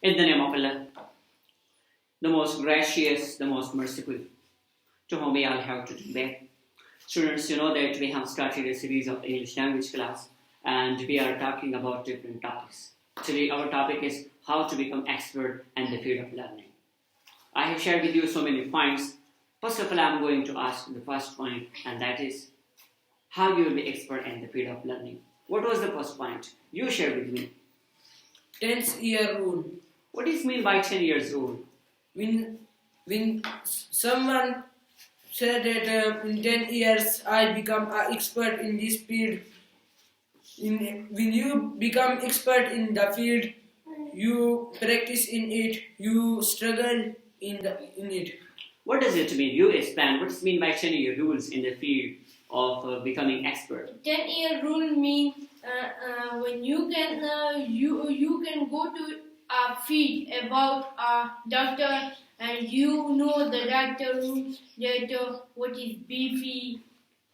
In the name of Allah, the most gracious, the most merciful, to whom we all have to do back. Students, you know that we have started a series of English language class and we are talking about different topics. Today our topic is how to become expert in the field of learning. I have shared with you so many points. First of all, I am going to ask the first point, and that is how you will be expert in the field of learning. What was the first point? You share with me. 10-year rule. What is mean by 10 years old? When someone said that in 10 years I become an expert in this field, when you become expert in the field, you practice in it, you struggle in it. What does it mean? You explain. What does it mean by 10-year rules in the field of becoming expert? 10-year rule means when you can go to a field about a doctor and you know the doctor rules that what is BP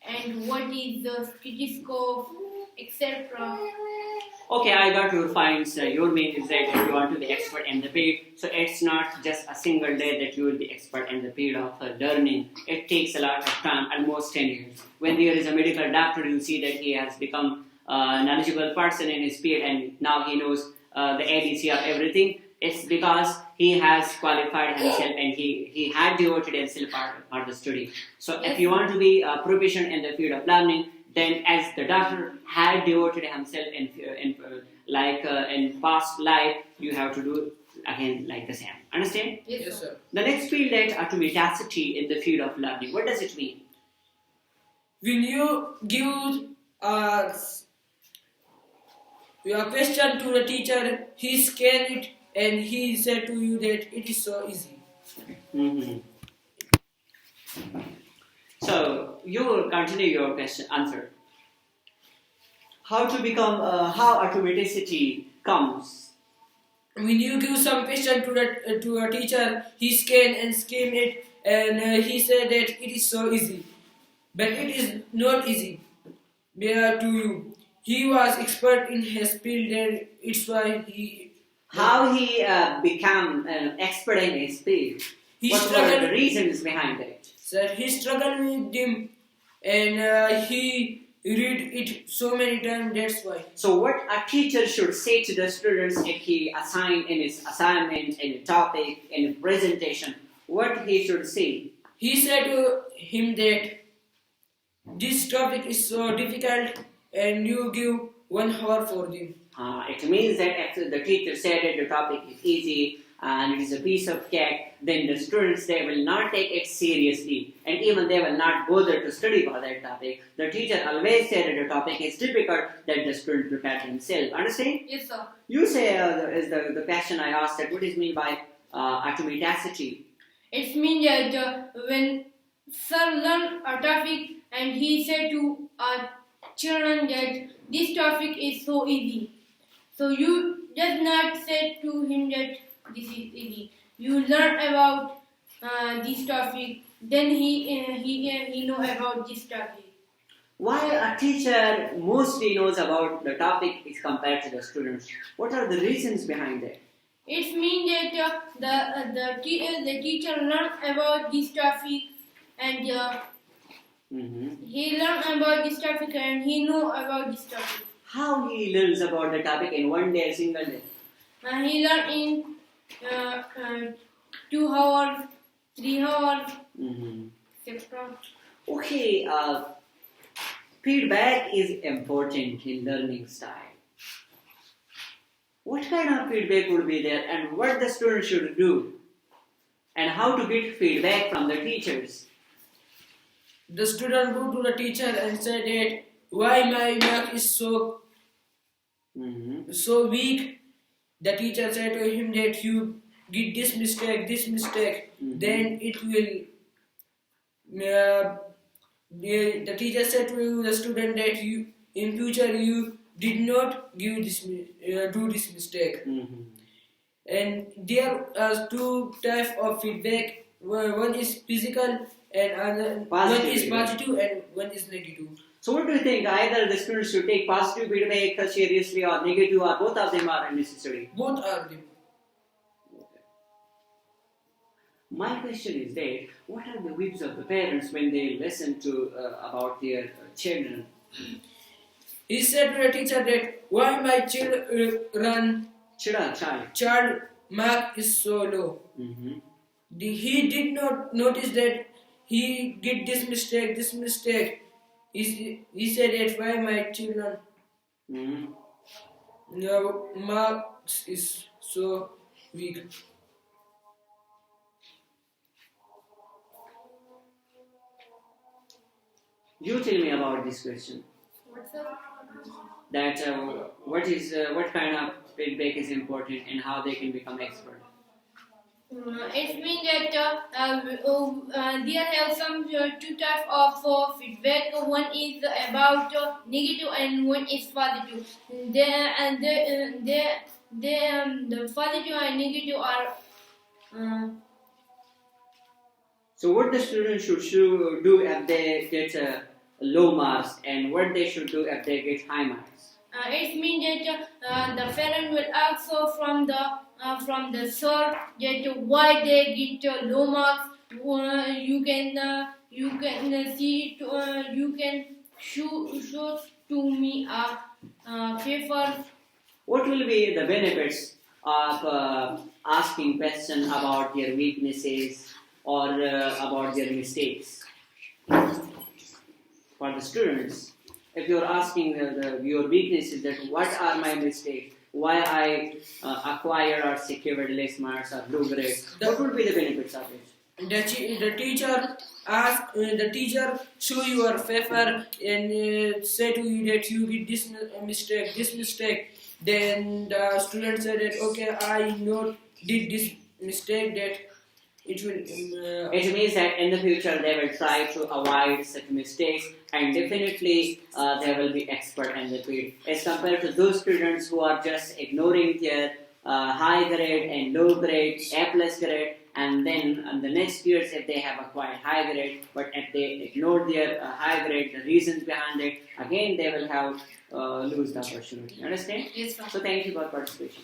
and what is the stethoscope, etc. Okay, I got your points. Your main is that you want to be expert in the field. So it's not just a single day that you will be expert in the field of learning. It takes a lot of time, almost 10 years. When there is a medical doctor, you see that he has become a knowledgeable person in his field and now he knows the ABC of everything. It's because he has qualified himself and he had devoted himself for the study. So if you want to be proficient in the field of learning, then as the doctor had devoted himself in past life, you have to do again like the same. Understand? Yes, sir. The next field is automaticity in the field of learning. What does it mean? When you give your question to the teacher, he scan it and he said to you that it is so easy. Mm-hmm. So you will continue your question answer. How to become how automaticity comes? When you give some question to a teacher, he scan and skim it, and he said that it is so easy, but it is not easy. To you, he was expert in his field, and it's why he. How he became an expert in his field? What were the reasons behind it? Sir, he struggled with them, and he read it so many times. That's why. So, what a teacher should say to the students if he assign in his assignment, in a topic, in a presentation, what he should say? He said to him that this topic is so difficult, and you give 1 hour for them. It means that if the teacher said that the topic is easy and it is a piece of cake, then the students, they will not take it seriously and even they will not bother to study for that topic. The teacher always said that the topic is difficult, that the student prepare himself. Understand? Yes, sir. You say is the question I asked that what is mean by automaticity? It means that when sir learned a topic and he said to our children that this topic is so easy. So you just not say to him that this is easy. You learn about this topic, then he know about this topic. Why a teacher mostly knows about the topic is compared to the students? What are the reasons behind it? It means that the teacher learn about this topic and he learn about this topic and he know about this topic. How he learns about the topic in one day, a single day? He learn in 2 hours, 3 hours, etc. Okay, feedback is important in learning style. What kind of feedback would be there and what the student should do? And how to get feedback from the teachers? The student go to the teacher and said that why my math is so weak. The teacher said to him that you did this mistake, then it will. The teacher said to the student that you in future you did not do this mistake. And there are 2 types of feedback. One is physical and one is positive and one is negative. So what do you think? Either the students should take positive feedback seriously or negative, or both of them are unnecessary? Both are them. My question is that what are the views of the parents when they listen to about their children? He said to the teacher that why my children child mark is so low. Mm-hmm. He did not notice that he did this mistake. He said that why my children marks is so weak. You tell me about this question. What's up? That what kind of feedback is important and how they can become expert. It means that there have some two types of feedback. One is about negative and one is positive. The positive and negative are. So what the students should do if they get low marks and what they should do if they get high marks. It means that the parent will ask from the sir that why they get low marks. You can see you can show to me a paper. What will be the benefits of asking questions about their weaknesses or about their mistakes for the students? If you're asking your weaknesses, that what are my mistakes, why I acquired or secured less marks or low grades, what would be the benefits of it? The teacher show your paper and say to you that you did this mistake. Then the student said that okay, I did this mistake, that it will. It means that in the future they will try to avoid such mistakes and definitely they will be expert in the field as compared to those students who are just ignoring their high grade and low grade, A plus grade, and then in the next years if they have acquired high grade but if they ignore their high grade, the reasons behind it, again they will have lose the opportunity. Understand? Yes, sir. So thank you for participation.